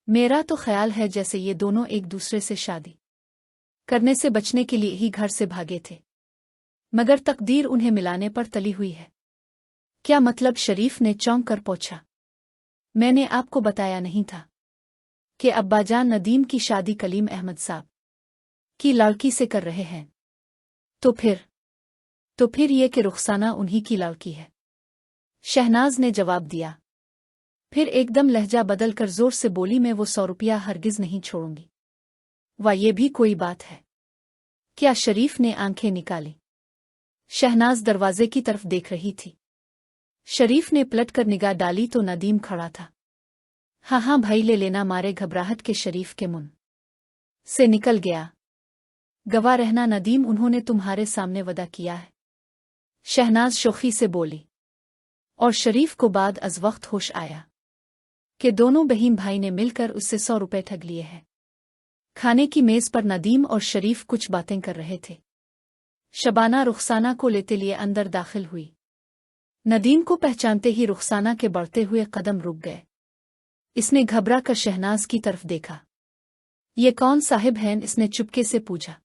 मेरा तो ख्याल है जैसे ये दोनों एक दूसरे से शादी करने से बचने के लिए ही घर से भागे थे, मगर तकदीर उन्हें मिलाने पर तली हुई है। क्या मतलब? शरीफ ने चौंक कर पूछा। मैंने आपको बताया नहीं था कि अब्बाजान नदीम की शादी कलीम अहमद साहब की लड़की से कर रहे हैं? तो फिर ये कि रुखसाना उन्हीं की लड़की है, शहनाज ने जवाब दिया। फिर एकदम लहजा बदल कर जोर से बोली, मैं वो 100 रुपया हरगिज नहीं छोड़ूंगी। वाह, ये भी कोई बात है क्या? शरीफ ने आंखें निकाली। शहनाज दरवाजे की तरफ देख रही थी। शरीफ ने पलट कर निगाह डाली तो नदीम खड़ा था। हाँ हाँ भाई, ले लेना, मारे घबराहट के शरीफ के मुंह से निकल गया। गवाह रहना नदीम, उन्होंने तुम्हारे सामने वदा किया है, शहनाज शोखी से बोली। और शरीफ को बाद अज वक्त होश आया कि दोनों बहन भाई ने मिलकर उससे 100 रुपए ठग लिए हैं। खाने की मेज पर नदीम और शरीफ कुछ बातें कर रहे थे। शबाना रुखसाना को लेते लिए अंदर दाखिल हुई। नदीम को पहचानते ही रुखसाना के बढ़ते हुए कदम रुक गए। इसने घबरा कर शहनाज की तरफ देखा। ये कौन साहिब हैं? इसने चुपके से पूछा।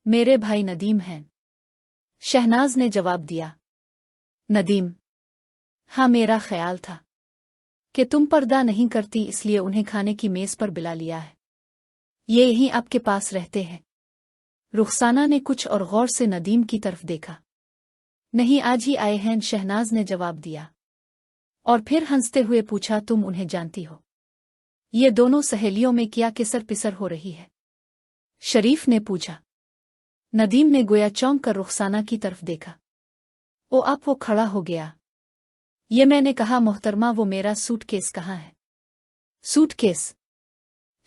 मेरे भाई नदीम हैं, शहनाज ने जवाब दिया। नदीम? हाँ, मेरा ख्याल था कि तुम पर्दा नहीं करती, इसलिए उन्हें खाने की मेज पर बुला लिया है। ये यहीं आपके पास रहते हैं? रुखसाना ने कुछ और गौर से नदीम की तरफ देखा। नहीं, आज ही आए हैं, शहनाज ने जवाब दिया। और फिर हंसते हुए पूछा, तुम उन्हें जानती हो? ये दोनों सहेलियों में क्या किसर पिसर हो रही है? शरीफ ने पूछा। नदीम ने गोया चौंक कर रुखसाना की तरफ देखा। ओ आप, वो खड़ा हो गया। ये मैंने कहा मोहतरमा, वो मेरा सूटकेस कहाँ है? सूटकेस?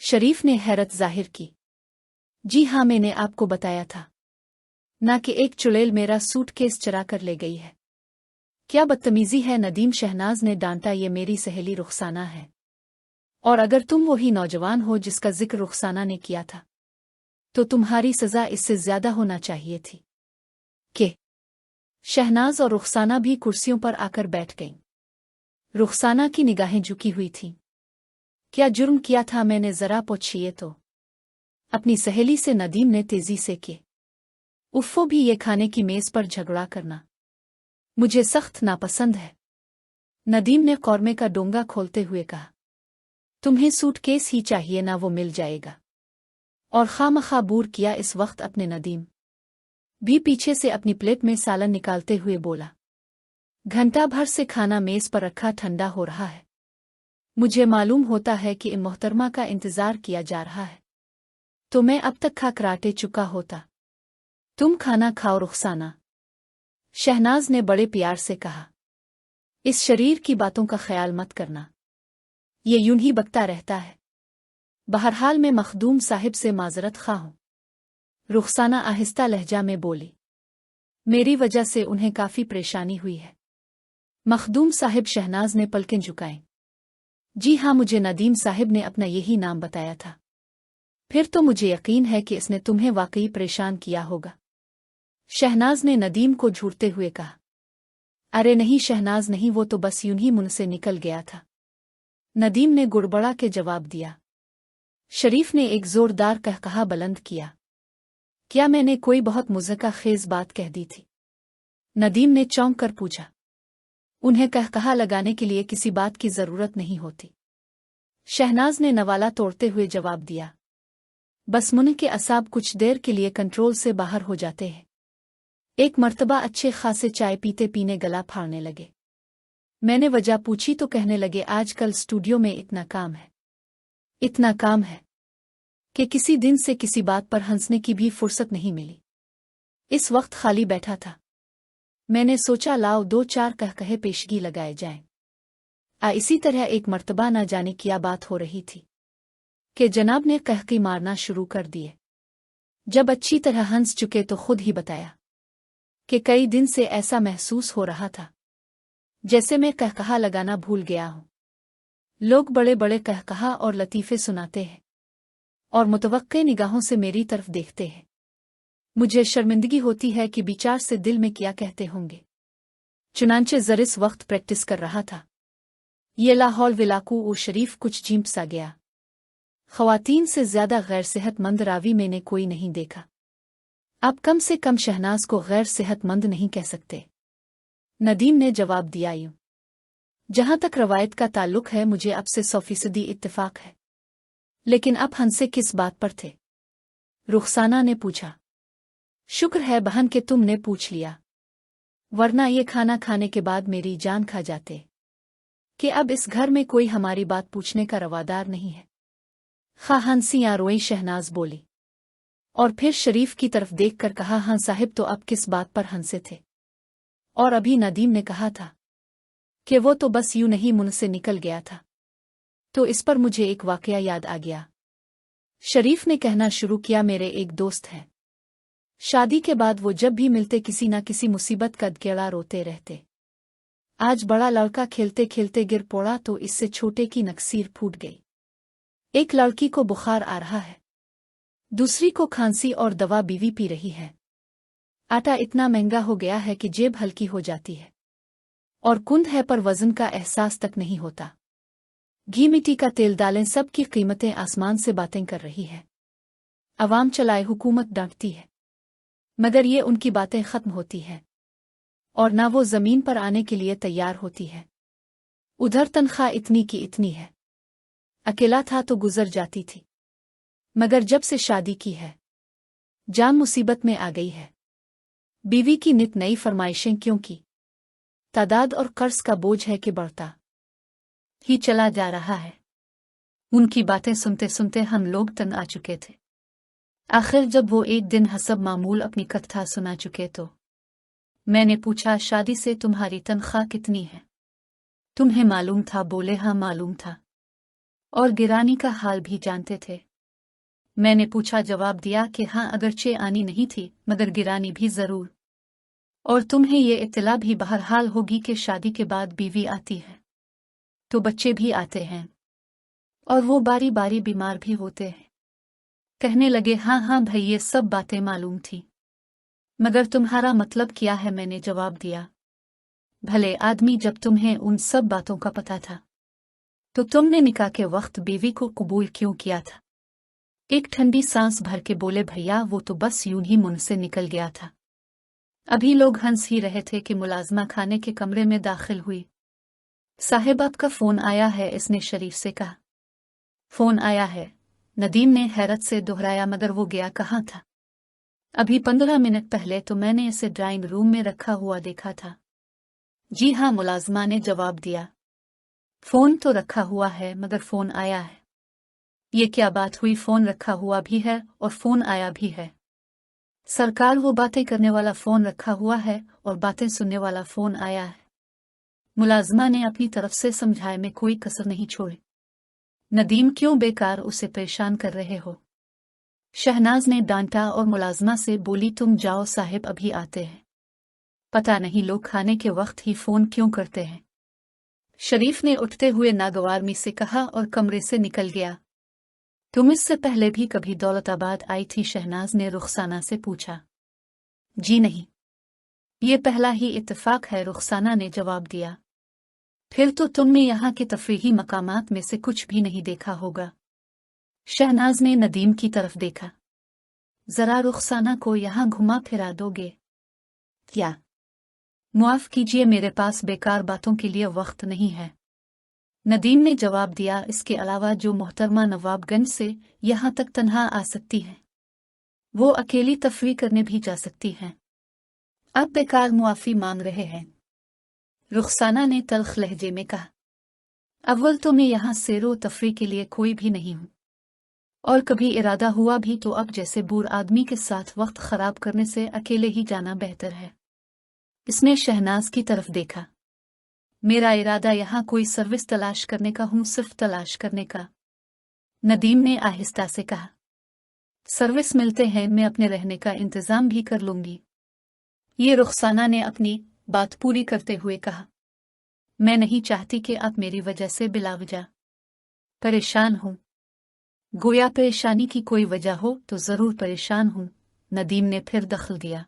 शरीफ ने हैरत जाहिर की। जी हाँ, मैंने आपको बताया था ना कि एक चुड़ैल मेरा सूटकेस चरा कर ले गई है। क्या बदतमीजी है नदीम, शहनाज ने डांटा। ये मेरी सहेली रुखसाना है, और अगर तुम वही नौजवान हो जिसका जिक्र रुखसाना ने किया था, तो तुम्हारी सजा इससे ज्यादा होना चाहिए थी। कि शहनाज और रुखसाना भी कुर्सियों पर आकर बैठ गईं। रुखसाना की निगाहें झुकी हुई थीं। क्या जुर्म किया था मैंने? जरा पूछिए तो। अपनी सहेली से नदीम ने तेजी से किए। उफ़्फ़ो, भी ये खाने की मेज पर झगड़ा करना मुझे सख्त नापसंद है। नदीम ने कौरमे का डोंगा खोलते हुए कहा। तुम्हें सूटकेस ही चाहिए ना, वो मिल जाएगा। और खामखा बूर किया इस वक्त अपने नदीम भी पीछे से अपनी प्लेट में सालन निकालते हुए बोला। घंटा भर से खाना मेज पर रखा ठंडा हो रहा है। मुझे मालूम होता है कि इन मोहतरमा का इंतजार किया जा रहा है, तो मैं अब तक खा कराटे चुका होता। तुम खाना खाओ रुखसाना, शहनाज ने बड़े प्यार से कहा। इस शरीर की बातों का ख्याल मत करना, ये यूं ही बकता रहता है। बहरहाल मैं मखदूम साहिब से माजरत खा हूं, रुखसाना आहिस्ता लहजा में बोली। मेरी वजह से उन्हें काफी परेशानी हुई है। मखदूम साहिब? शहनाज ने पलकें झुकाईं। जी हाँ, मुझे नदीम साहिब ने अपना यही नाम बताया था। फिर तो मुझे यकीन है कि इसने तुम्हें वाकई परेशान किया होगा, शहनाज ने नदीम को झूरते हुए कहा। अरे नहीं शहनाज, नहीं, वो तो बस यूं ही मुंह से निकल गया था, नदीम ने गुड़बड़ा के जवाब दिया। शरीफ ने एक जोरदार कहकहा बुलंद किया। क्या मैंने कोई बहुत मुज़क्का खेज बात कह दी थी? नदीम ने चौंक कर पूछा। उन्हें कहकहा लगाने के लिए किसी बात की जरूरत नहीं होती, शहनाज ने नवाला तोड़ते हुए जवाब दिया। बस मुंह के असाब कुछ देर के लिए कंट्रोल से बाहर हो जाते हैं। एक मर्तबा अच्छे खासे चाय पीते पीने गला फाड़ने लगे। मैंने वजह पूछी तो कहने लगे, आजकल स्टूडियो में इतना काम है कि किसी दिन से किसी बात पर हंसने की भी फुर्सत नहीं मिली। इस वक्त खाली बैठा था, मैंने सोचा लाओ 2-4 कहकहे पेशगी लगाए जाएं। इसी तरह एक मर्तबा न जाने क्या बात हो रही थी कि जनाब ने कहकी मारना शुरू कर दिए। जब अच्छी तरह हंस चुके तो खुद ही बताया कि कई दिन से ऐसा महसूस हो रहा था जैसे मैं कहकहा लगाना भूल गया हूं। लोग बड़े बड़े कहकहा और लतीफ़े सुनाते हैं और मुतवक्के निगाहों से मेरी तरफ देखते हैं। मुझे शर्मिंदगी होती है कि विचार से दिल में क्या कहते होंगे। चुनांचे जरिस वक्त प्रैक्टिस कर रहा था। ये लाहौल विलाकू और शरीफ कुछ झींप सा गया। ख़वातीन से ज़्यादा गैर सेहतमंद रावी मैंने कोई नहीं देखा। आप कम से कम शहनाज को गैर सेहतमंद नहीं कह सकते। नदीम ने जवाब दिया, यूं जहां तक रवायत का ताल्लुक है मुझे अब से 100% इत्तेफाक है। लेकिन अब हंसे किस बात पर थे? रुखसाना ने पूछा। शुक्र है बहन कि तुमने पूछ लिया, वरना ये खाना खाने के बाद मेरी जान खा जाते कि अब इस घर में कोई हमारी बात पूछने का रवादार नहीं है। खा हंसी या रोई, शहनाज बोली और फिर शरीफ की तरफ देखकर कहा, हाँ साहिब, तो अब किस बात पर हंसे थे? और अभी नदीम ने कहा था कि वो तो बस यूं नहीं मुंह से निकल गया था। तो इस पर मुझे एक वाकया याद आ गया। शरीफ ने कहना शुरू किया, मेरे एक दोस्त हैं। शादी के बाद वो जब भी मिलते किसी न किसी मुसीबत का दकेड़ा रोते रहते। आज बड़ा लड़का खेलते खेलते गिर पड़ा तो इससे छोटे की नक्सीर फूट गई। एक लड़की को बुखार आ रहा है, दूसरी को खांसी और दवा बीवी पी रही है। आटा इतना महंगा हो गया है कि जेब हल्की हो जाती है और कुंद है पर वजन का एहसास तक नहीं होता। घी मिट्टी का तेल डालें, सबकी कीमतें आसमान से बातें कर रही है। अवाम चलाए हुकूमत डांटती है, मगर ये उनकी बातें खत्म होती हैं और ना वो जमीन पर आने के लिए तैयार होती है। उधर तनख्वाह इतनी की इतनी है। अकेला था तो गुजर जाती थी, मगर जब से शादी की है जान मुसीबत में आ गई है। बीवी की नित नई फरमाइशें क्यों की तादाद और कर्ज का बोझ है कि बढ़ता ही चला जा रहा है। उनकी बातें सुनते सुनते हम लोग तंग आ चुके थे। आखिर जब वो एक दिन हसब मामूल अपनी कथा सुना चुके तो मैंने पूछा, शादी से तुम्हारी तनख्वाह कितनी है? तुम्हें मालूम था? बोले, हाँ मालूम था और गिरानी का हाल भी जानते थे। मैंने पूछा, जवाब दिया कि हाँ अगरचे आनी नहीं थी मगर गिरानी भी जरूर। और तुम्हें ये इत्तला भी बहरहाल होगी कि शादी के बाद बीवी आती है तो बच्चे भी आते हैं और वो बारी बारी बीमार भी होते हैं। कहने लगे, हाँ हाँ भाई, ये सब बातें मालूम थी, मगर तुम्हारा मतलब क्या है? मैंने जवाब दिया, भले आदमी, जब तुम्हें उन सब बातों का पता था तो तुमने निकाह के वक्त बीवी को कबूल क्यों किया था? एक ठंडी सांस भर के बोले, भैया वो तो बस यूं ही मुंह से निकल गया था। अभी लोग हंस ही रहे थे कि मुलाजमा खाने के कमरे में दाखिल हुई। साहिब आपका फोन आया है, इसने शरीफ से कहा। फोन आया है? नदीम ने हैरत से दोहराया, मगर वो गया कहाँ था? अभी 15 मिनट पहले तो मैंने इसे ड्राइंग रूम में रखा हुआ देखा था। जी हाँ, मुलाजमा ने जवाब दिया। फोन तो रखा हुआ है मगर फोन आया है। ये क्या बात हुई? फोन रखा हुआ भी है और फोन आया भी है। सरकार, वो बातें करने वाला फोन रखा हुआ है और बातें सुनने वाला फोन आया है। मुलाजमा ने अपनी तरफ से समझाए में कोई कसर नहीं छोड़ी। नदीम, क्यों बेकार उसे परेशान कर रहे हो? शहनाज ने डांटा और मुलाजमा से बोली, तुम जाओ, साहिब अभी आते हैं। पता नहीं लोग खाने के वक्त ही फोन क्यों करते हैं। शरीफ ने उठते हुए नागवारमी से कहा और कमरे से निकल गया। तुम इससे पहले भी कभी दौलताबाद आई थी? शहनाज ने रुखसाना से पूछा। जी नहीं, ये पहला ही इत्तेफाक है, रुखसाना ने जवाब दिया। फिर तो तुमने यहाँ के तफरीही मकामात में से कुछ भी नहीं देखा होगा। शहनाज ने नदीम की तरफ देखा। जरा रुखसाना को यहाँ घुमा फिरा दोगे क्या? मुआफ कीजिए, मेरे पास बेकार बातों के लिए वक्त नहीं है, नदीम ने जवाब दिया। इसके अलावा जो मोहतरमा नवाबगंज से यहाँ तक तन्हा आ सकती हैं वो अकेली तफरीह करने भी जा सकती हैं। आप बेकार मुआफ़ी मांग रहे हैं, रुखसाना ने तल्ख लहजे में कहा। अव्वल तो मैं यहाँ सैरो तफरीह के लिए कोई भी नहीं हूँ, और कभी इरादा हुआ भी तो अब जैसे बूढ़ आदमी के साथ वक्त खराब करने से अकेले ही जाना बेहतर है। इसने शहनाज की तरफ देखा। मेरा इरादा यहाँ कोई सर्विस तलाश करने का हूँ, सिर्फ तलाश करने का, नदीम ने आहिस्ता से कहा। सर्विस मिलते हैं, मैं अपने रहने का इंतजाम भी कर लूंगी, ये रुखसाना ने अपनी बात पूरी करते हुए कहा। मैं नहीं चाहती कि आप मेरी वजह से बिलावजा परेशान हों। गोया परेशानी की कोई वजह हो तो जरूर परेशान हूं, नदीम ने फिर दखल दिया।